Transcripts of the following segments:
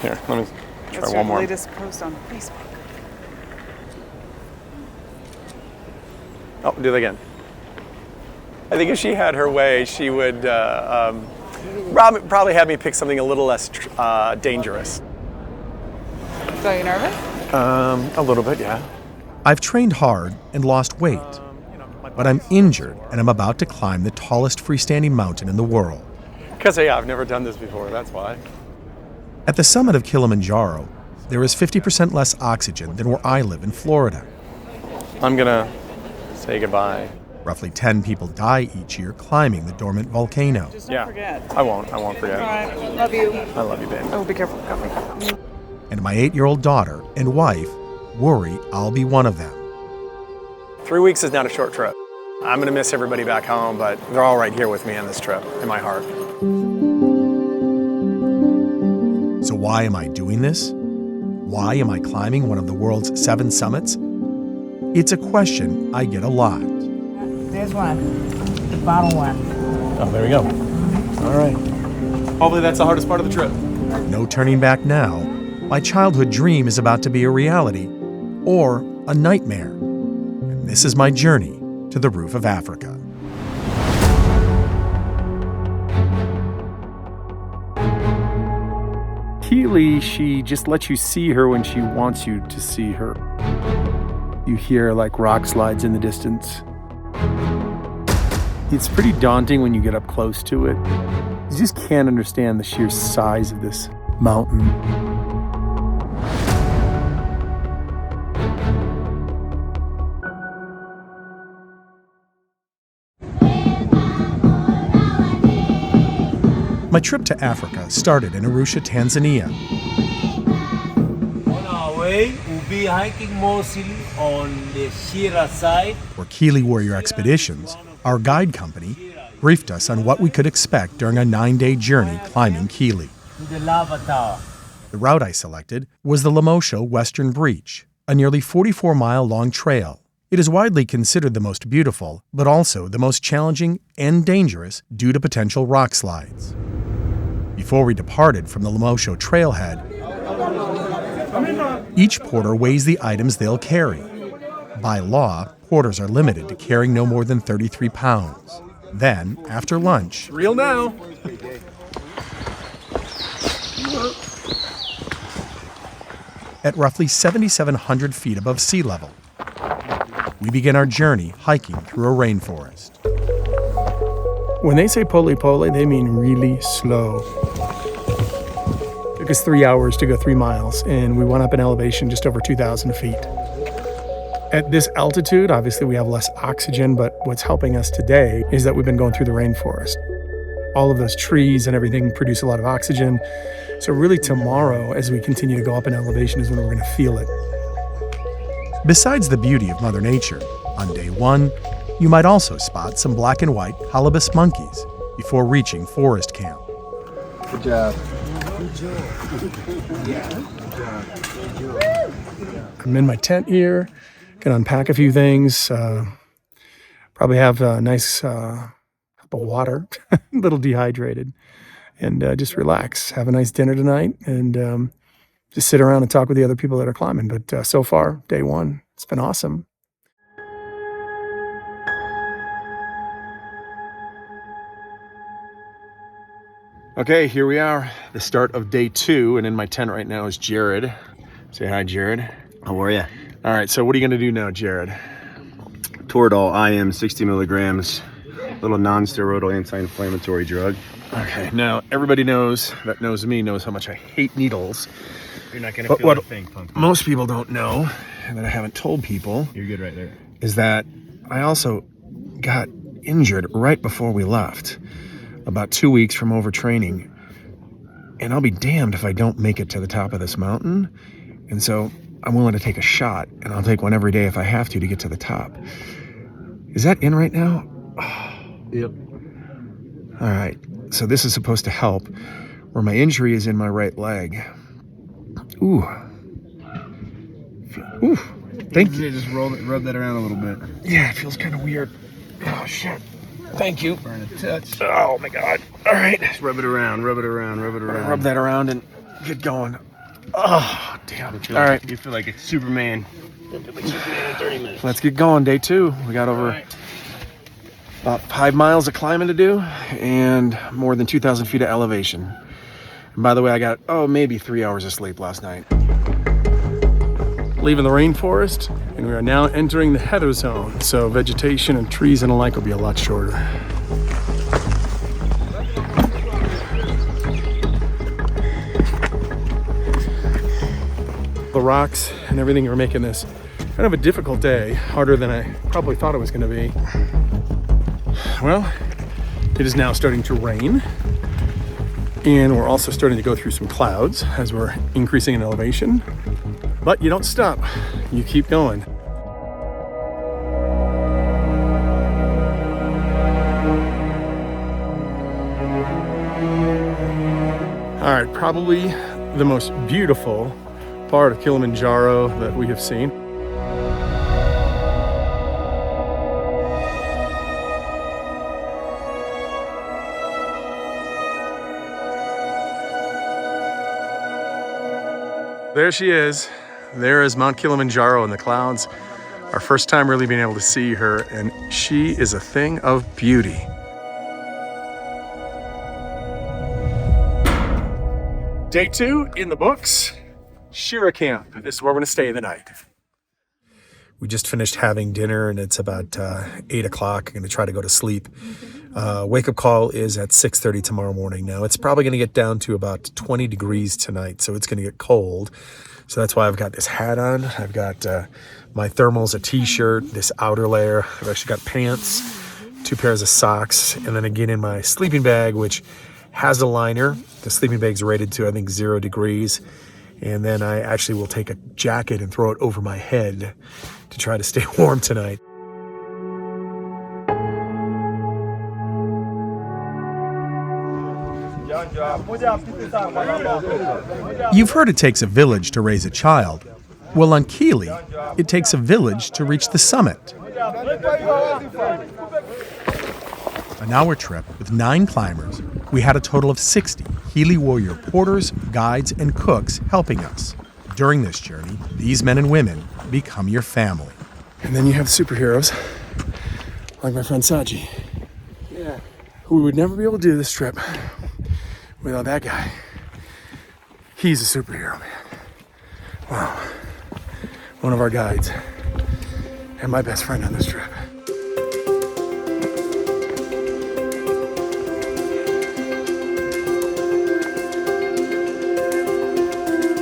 Here, let me try That's one more. your latest post on Facebook. Oh, do that again. I think if she had her way, she would probably have me pick something a little less dangerous. So you nervous? A little bit, yeah. I've trained hard and lost weight, but I'm injured and I'm about to climb the tallest freestanding mountain in the world. Because, yeah, I've never done this before, that's why. At the summit of Kilimanjaro, there is 50% less oxygen than where I live in Florida. I'm gonna say goodbye. Roughly 10 people die each year climbing the dormant volcano. Just don't forget. I won't forget. All right, love you. I love you, babe. Oh, be careful. Got me. And my 8-year-old daughter and wife worry I'll be one of them. 3 weeks is not a short trip. I'm gonna miss everybody back home, but they're all right here with me on this trip, in my heart. So why am I doing this? Why am I climbing one of the world's 7 summits? It's a question I get a lot. There's one, the bottom one. Oh, there we go. All right. Hopefully that's the hardest part of the trip. No turning back now. My childhood dream is about to be a reality or a nightmare. And this is my journey to the roof of Africa. Kili, she just lets you see her when she wants you to see her. You hear like rock slides in the distance. It's pretty daunting when you get up close to it. You just can't understand the sheer size of this mountain. My trip to Africa started in Arusha, Tanzania. On our way, we'll be hiking mostly on the Shira side. Where Kiliwarrior Expeditions, our guide company, briefed us on what we could expect during a 9-day journey climbing Kili. To the lava tower. The route I selected was the Lemosho Western Breach, a nearly 44-mile-long trail. It is widely considered the most beautiful, but also the most challenging and dangerous due to potential rock slides. Before we departed from the Lemosho trailhead, each porter weighs the items they'll carry. By law, porters are limited to carrying no more than 33 pounds. Then, after lunch, Real now. at roughly 7,700 feet above sea level, we begin our journey hiking through a rainforest. When they say pole, they mean really slow. It took us 3 hours to go 3 miles, and we went up in elevation just over 2,000 feet. At this altitude, obviously we have less oxygen, but what's helping us today is that we've been going through the rainforest. All of those trees and everything produce a lot of oxygen. So really tomorrow, as we continue to go up in elevation, is when we're going to feel it. Besides the beauty of Mother Nature, on day 1, you might also spot some black and white halibut monkeys before reaching forest camp. Good job. I'm in my tent here, can unpack a few things, probably have a nice cup of water, a little dehydrated, and just relax, have a nice dinner tonight, and just sit around and talk with the other people that are climbing. But so far, day 1, it's been awesome. Okay, here we are, the start of day 2, and in my tent right now is Jared. Say hi, Jared. How are you? All right, so what are you gonna do now, Jared? Toradol IM 60 milligrams, little non-steroidal anti-inflammatory drug. Okay, now everybody knows me knows how much I hate needles. You're not gonna But feel what a thing, pumpkin. most people don't know, and that I haven't told people, You're good right there. is that I also got injured right before we left, about 2 weeks from overtraining. And I'll be damned if I don't make it to the top of this mountain. And so I'm willing to take a shot, and I'll take one every day if I have to get to the top. Is that in right now? Yep. All right, so this is supposed to help, where my injury is in my right leg. Ooh. Ooh, thank you. Just rub that around a little bit. Yeah, it feels kind of weird. Oh, shit. Thank you. Burn a touch. Oh, my God. All right. Just rub it around, rub it around, rub it around. Rub that around, and get going. Oh, damn. All All right, You feel like it's Superman. You feel like Superman in 30 minutes. let's get going. Day 2. We got over about 5 miles of climbing to do and more than 2,000 feet of elevation. And by the way, I got, maybe 3 hours of sleep last night. Leaving the rainforest, and we are now entering the heather zone. So vegetation and trees and the like will be a lot shorter. The rocks and everything are making this kind of a difficult day, harder than I probably thought it was going to be. Well, it is now starting to rain, and we're also starting to go through some clouds as we're increasing in elevation. But you don't stop, you keep going. All right, probably the most beautiful part of Kilimanjaro that we have seen. There she is. There is Mount Kilimanjaro in the clouds. Our first time really being able to see her, and she is a thing of beauty. Day 2 in the books, Shira Camp. This is where we're gonna stay the night. We just finished having dinner and it's about 8 o'clock. I'm gonna try to go to sleep. Wake-up call is at 6:30 tomorrow morning. Now, it's probably gonna get down to about 20 degrees tonight, so it's gonna get cold. So that's why I've got this hat on. I've got my thermals, a t-shirt, this outer layer. I've actually got pants, 2 pairs of socks, and then again in my sleeping bag, which has a liner. The sleeping bag's rated to, I think, 0 degrees. And then I actually will take a jacket and throw it over my head to try to stay warm tonight. You've heard it takes a village to raise a child. Well, on Kili, it takes a village to reach the summit. An hour trip with 9 climbers, we had a total of 60 Kiliwarrior porters, guides, and cooks helping us. During this journey, these men and women become your family. And then you have superheroes, like my friend Saji, who would never be able to do this trip without that guy. He's a superhero, man. Wow. One of our guides and my best friend on this trip.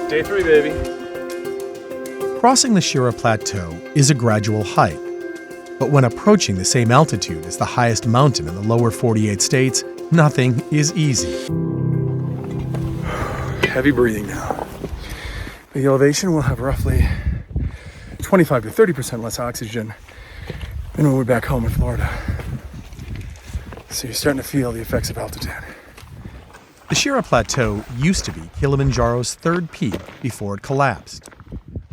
Day 3, baby. Crossing the Shira Plateau is a gradual hike, but when approaching the same altitude as the highest mountain in the lower 48 states, nothing is easy. Heavy breathing now. The elevation will have roughly 25 to 30% less oxygen than when we're back home in Florida. So you're starting to feel the effects of altitude. The Shira Plateau used to be Kilimanjaro's 3rd peak before it collapsed.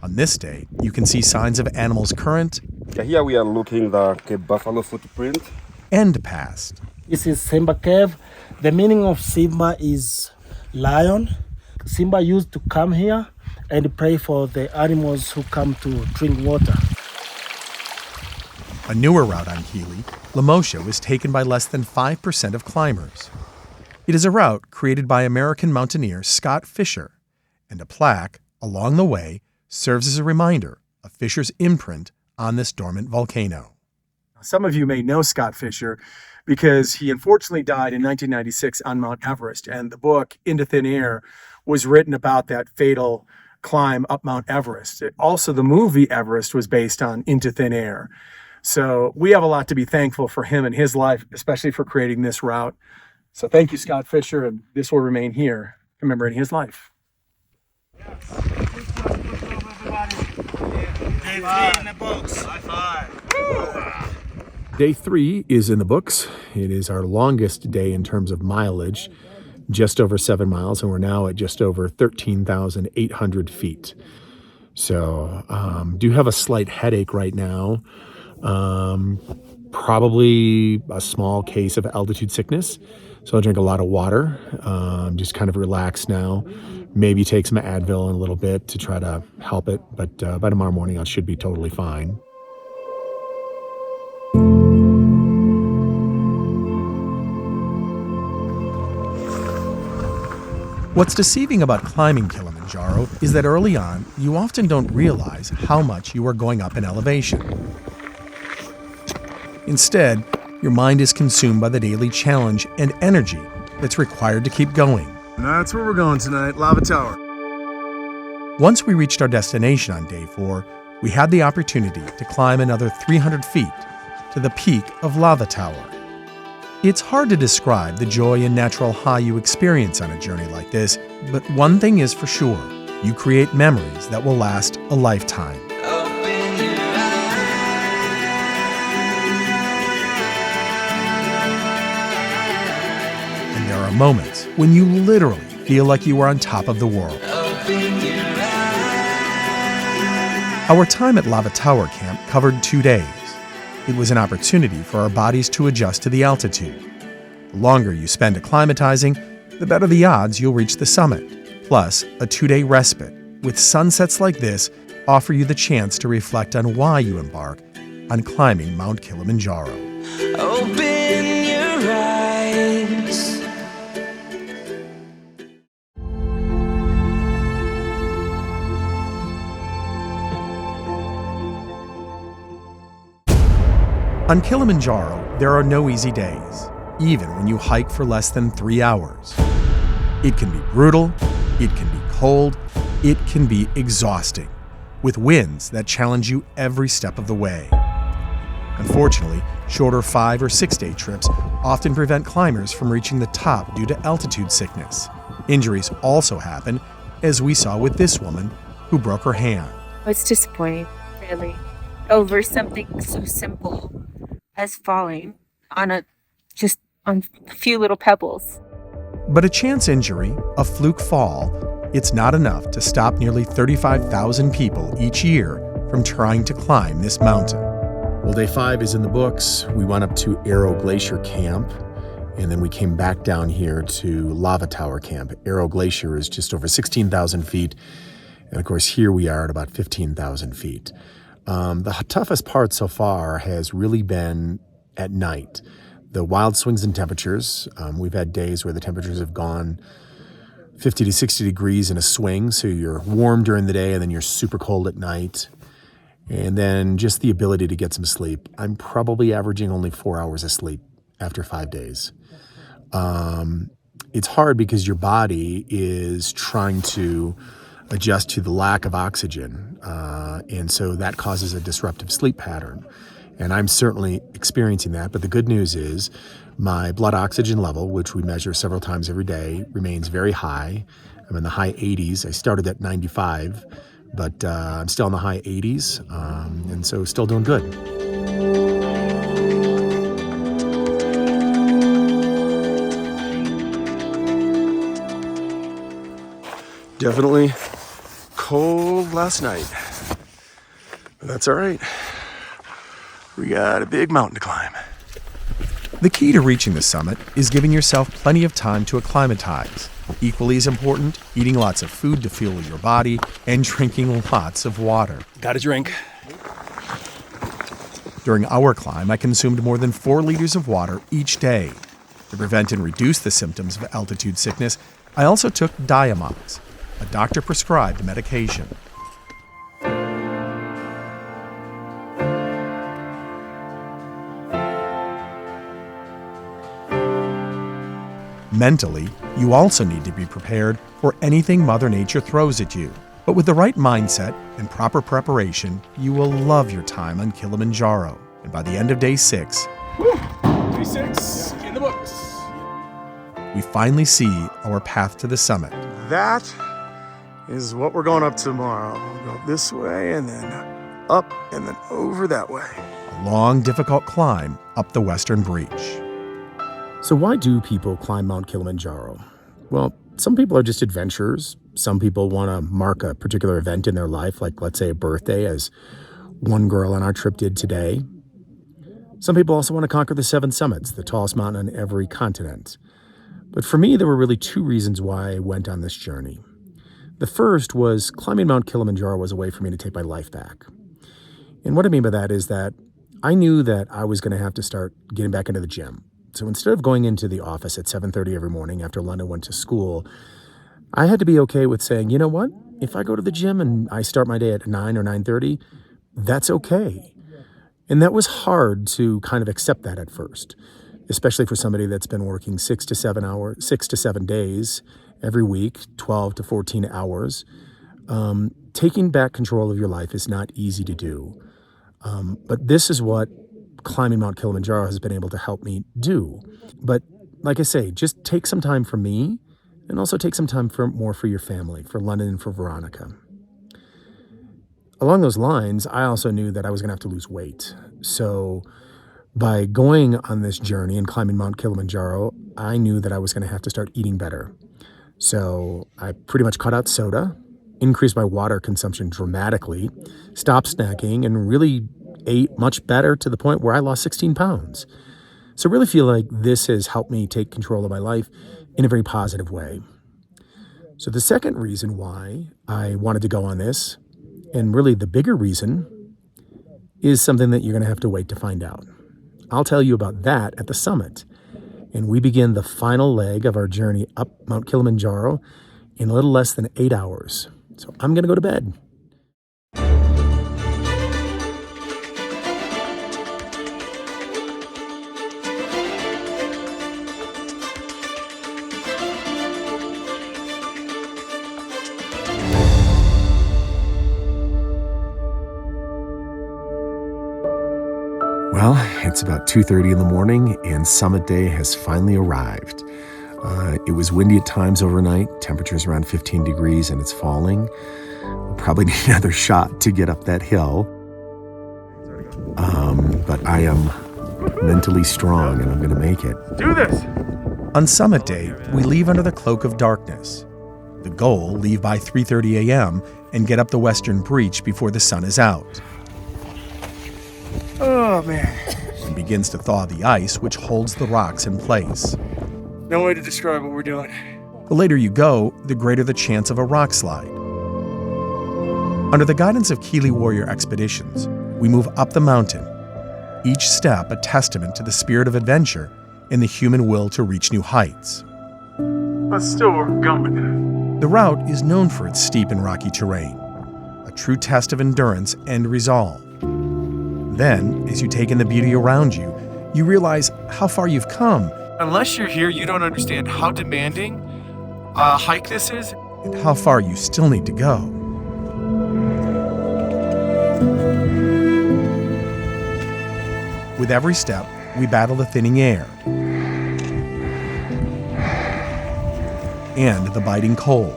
On this day, you can see signs of animals current Here we are looking at the buffalo footprint. and past. This is Simba Cave. The meaning of Simba is lion. Simba used to come here and pray for the animals who come to drink water. A newer route on Kili, Lemosho, is taken by less than 5% of climbers. It is a route created by American mountaineer Scott Fischer, and a plaque along the way serves as a reminder of Fischer's imprint on this dormant volcano. Some of you may know Scott Fischer because he unfortunately died in 1996 on Mount Everest, and the book Into Thin Air was written about that fatal climb up Mount Everest. Also, the movie Everest was based on Into Thin Air. So we have a lot to be thankful for him and his life, especially for creating this route. So thank you, Scott Fischer, and this will remain here, commemorating his life. Day 3 is in the books. It is our longest day in terms of mileage, just over 7 miles, and we're now at just over 13,800 feet. So do have a slight headache right now. Probably a small case of altitude sickness. So I'll drink a lot of water, just kind of relax now. Maybe take some Advil in a little bit to try to help it, but by tomorrow morning I should be totally fine. What's deceiving about climbing Kilimanjaro is that early on, you often don't realize how much you are going up in elevation. Instead, your mind is consumed by the daily challenge and energy that's required to keep going. And that's where we're going tonight, Lava Tower. Once we reached our destination on day 4, we had the opportunity to climb another 300 feet to the peak of Lava Tower. It's hard to describe the joy and natural high you experience on a journey like this, but one thing is for sure, you create memories that will last a lifetime. And there are moments when you literally feel like you are on top of the world. Our time at Lava Tower Camp covered 2 days. It was an opportunity for our bodies to adjust to the altitude. The longer you spend acclimatizing, the better the odds you'll reach the summit. Plus, a 2-day respite with sunsets like this offer you the chance to reflect on why you embark on climbing Mount Kilimanjaro. Open your eyes. On Kilimanjaro, there are no easy days, even when you hike for less than 3 hours. It can be brutal, it can be cold, it can be exhausting, with winds that challenge you every step of the way. Unfortunately, shorter 5 or 6 day trips often prevent climbers from reaching the top due to altitude sickness. Injuries also happen, as we saw with this woman who broke her hand. It's disappointing, really, over something so simple as falling on a few little pebbles. But a chance injury, a fluke fall, it's not enough to stop nearly 35,000 people each year from trying to climb this mountain. Well, day 5 is in the books. We went up to Glacier Camp, and then we came back down here to Lava Tower Camp. Glacier is just over 16,000 feet, and of course here we are at about 15,000 feet. The toughest part so far has really been at night. The wild swings in temperatures. We've had days where the temperatures have gone 50 to 60 degrees in a swing, so you're warm during the day and then you're super cold at night. And then just the ability to get some sleep. I'm probably averaging only 4 hours of sleep after 5 days. It's hard because your body is trying to adjust to the lack of oxygen, and so that causes a disruptive sleep pattern. And I'm certainly experiencing that, but the good news is my blood oxygen level, which we measure several times every day, remains very high. I'm in the high 80s. I started at 95, but I'm still in the high 80s, and so still doing good. Definitely cold last night, but that's all right. We got a big mountain to climb. The key to reaching the summit is giving yourself plenty of time to acclimatize. Equally as important, eating lots of food to fuel your body and drinking lots of water. Got a drink. During our climb, I consumed more than 4 liters of water each day. To prevent and reduce the symptoms of altitude sickness, I also took Diamox, a doctor-prescribed medication. Mentally, you also need to be prepared for anything Mother Nature throws at you. But with the right mindset and proper preparation, you will love your time on Kilimanjaro. And by the end of day 6, Day 6 in the books. we finally see our path to the summit. That is what we're going up tomorrow. We'll go this way and then up and then over that way. A long, difficult climb up the Western Breach. So why do people climb Mount Kilimanjaro? Well, some people are just adventurers. Some people want to mark a particular event in their life, like let's say a birthday, as one girl on our trip did today. Some people also want to conquer the 7 summits, the tallest mountain on every continent. But for me, there were really 2 reasons why I went on this journey. The first was climbing Mount Kilimanjaro was a way for me to take my life back. And what I mean by that is that I knew that I was going to have to start getting back into the gym. So instead of going into the office at 7:30 every morning after London went to school, I had to be okay with saying, you know what? If I go to the gym and I start my day at 9 or 9:30, that's okay. And that was hard to kind of accept that at first, especially for somebody that's been working 6 to 7 days every week, 12 to 14 hours. Taking back control of your life is not easy to do. But this is what climbing Mount Kilimanjaro has been able to help me do. But like I say, just take some time for me and also take some time for your family, for London and for Veronica. Along those lines, I also knew that I was going to have to lose weight. So by going on this journey and climbing Mount Kilimanjaro, I knew that I was going to have to start eating better. So I pretty much cut out soda, increased my water consumption dramatically, stopped snacking, and really ate much better to the point where I lost 16 pounds. So I really feel like this has helped me take control of my life in a very positive way. So the second reason why I wanted to go on this, and really the bigger reason, is something that you're going to have to wait to find out. I'll tell you about that at the summit. And we begin the final leg of our journey up Mount Kilimanjaro in a little less than 8 hours. So I'm going to go to bed. Well, it's about 2:30 in the morning and summit day has finally arrived. It was windy at times overnight, temperatures around 15 degrees and it's falling. We'll probably need another shot to get up that hill. But I am mentally strong and I'm going to make it. Do this! On summit day, we leave under the cloak of darkness. The goal, leave by 3:30 a.m. and get up the Western Breach before the sun is out. Oh, man. And begins to thaw the ice, which holds the rocks in place. No way to describe what we're doing. The later you go, the greater the chance of a rock slide. Under the guidance of Kiliwarrior Expeditions, we move up the mountain, each step a testament to the spirit of adventure and the human will to reach new heights. But still, we're going. The route is known for its steep and rocky terrain, a true test of endurance and resolve. Then, as you take in the beauty around you, you realize how far you've come. Unless you're here, you don't understand how demanding a hike this is. And how far you still need to go. With every step, we battle the thinning air and the biting cold.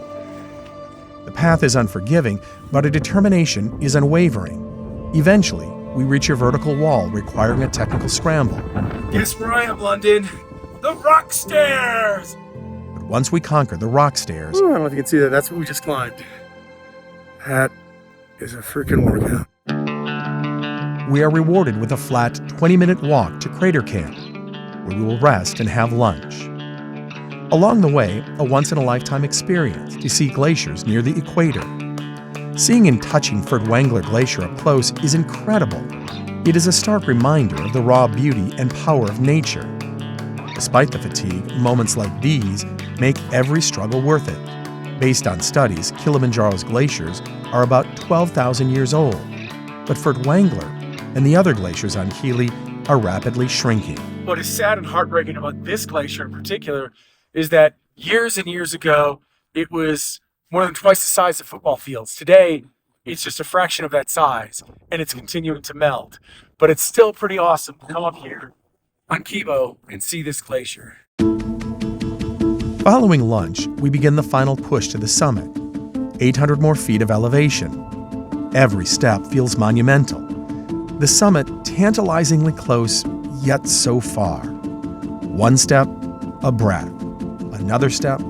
The path is unforgiving, but our determination is unwavering. Eventually, we reach a vertical wall requiring a technical scramble. Guess where I am, London? The rock stairs! But once we conquer the rock stairs, I don't know if you can see that. That's what we just climbed. That is a freaking workout. we are rewarded with a flat 20-minute walk to Crater Camp, where we will rest and have lunch. Along the way, a once-in-a-lifetime experience to see glaciers near the equator. Seeing and touching Furtwangler Glacier up close is incredible. It is a stark reminder of the raw beauty and power of nature. Despite the fatigue, moments like these make every struggle worth it. Based on studies, Kilimanjaro's glaciers are about 12,000 years old, but Furtwangler and the other glaciers on Kili are rapidly shrinking. What is sad and heartbreaking about this glacier in particular is that years and years ago, it was more than twice the size of football fields. Today, it's just a fraction of that size, and it's continuing to melt. But it's still pretty awesome to come up here on Kibo and see this glacier. Following lunch, we begin the final push to the summit. 800 more feet of elevation. Every step feels monumental. The summit tantalizingly close, yet so far. One step, a breath. Another step,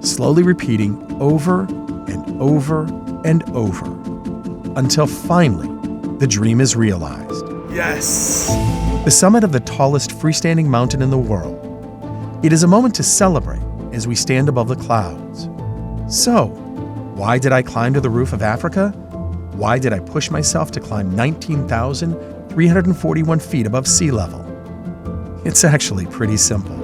slowly repeating over and over and over, until finally the dream is realized. Yes! The summit of the tallest freestanding mountain in the world. It is a moment to celebrate as we stand above the clouds. So, Why did I climb to the roof of Africa? Why did I push myself to climb 19,341 feet above sea level? It's actually pretty simple.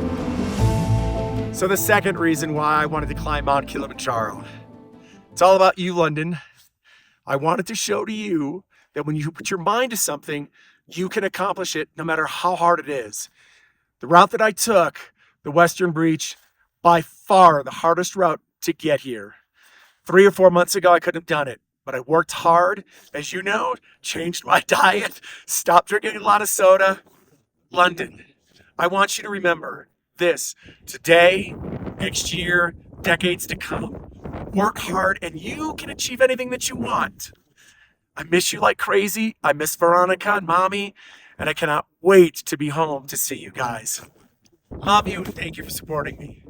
So the second reason why I wanted to climb Mount Kilimanjaro. It's all about you, London. I wanted to show to you that when you put your mind to something, you can accomplish it no matter how hard it is. The route that I took, the Western Breach, by far the hardest route to get here. 3 or 4 months ago, I couldn't have done it, but I worked hard, as you know, changed my diet, stopped drinking a lot of soda. London, I want you to remember this today, next year, decades to come. Work hard and you can achieve anything that you want. I miss you like crazy. I miss Veronica and Mommy, and I cannot wait to be home to see you guys. Love you and thank you for supporting me.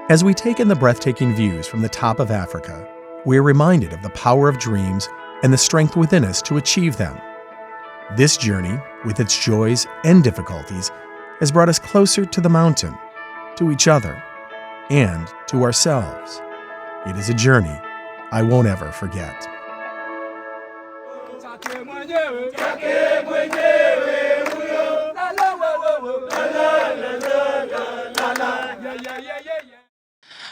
As we take in the breathtaking views from the top of Africa, we are reminded of the power of dreams and the strength within us to achieve them. This journey, with its joys and difficulties, has brought us closer to the mountain, to each other, and to ourselves. It is a journey I won't ever forget.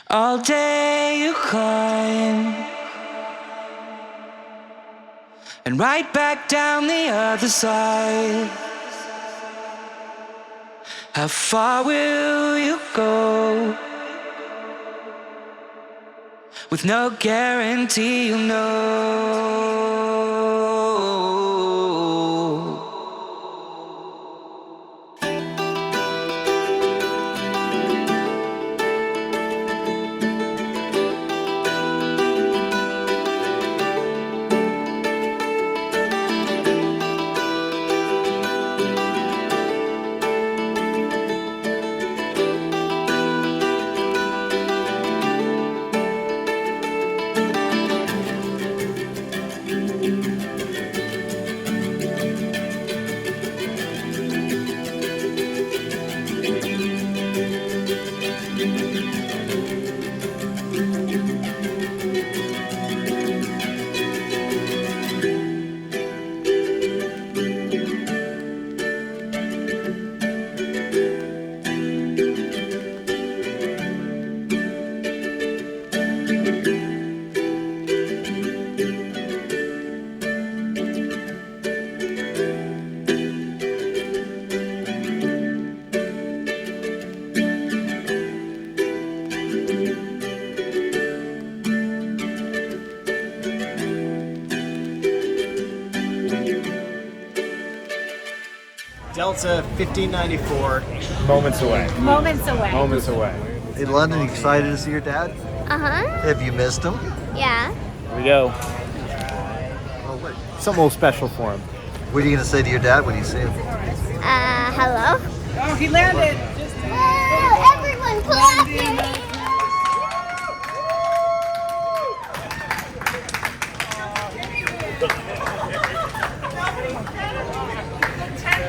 All day you climb, and right back down the other side. How far will you go? With no guarantee you'll know. Delta 1594. Moments away. Moments away. Moments away. Hey, London, you excited to see your dad? Uh-huh. Have you missed him? Yeah. Here we go. Oh, wait. Something a little special for him. What are you going to say to your dad when you see him? Hello. Oh, he landed. Oh, everyone clapping.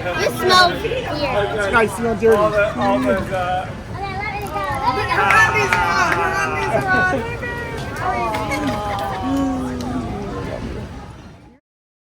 This smells weird. This guy smells dirty. Okay, let it go. Let it go.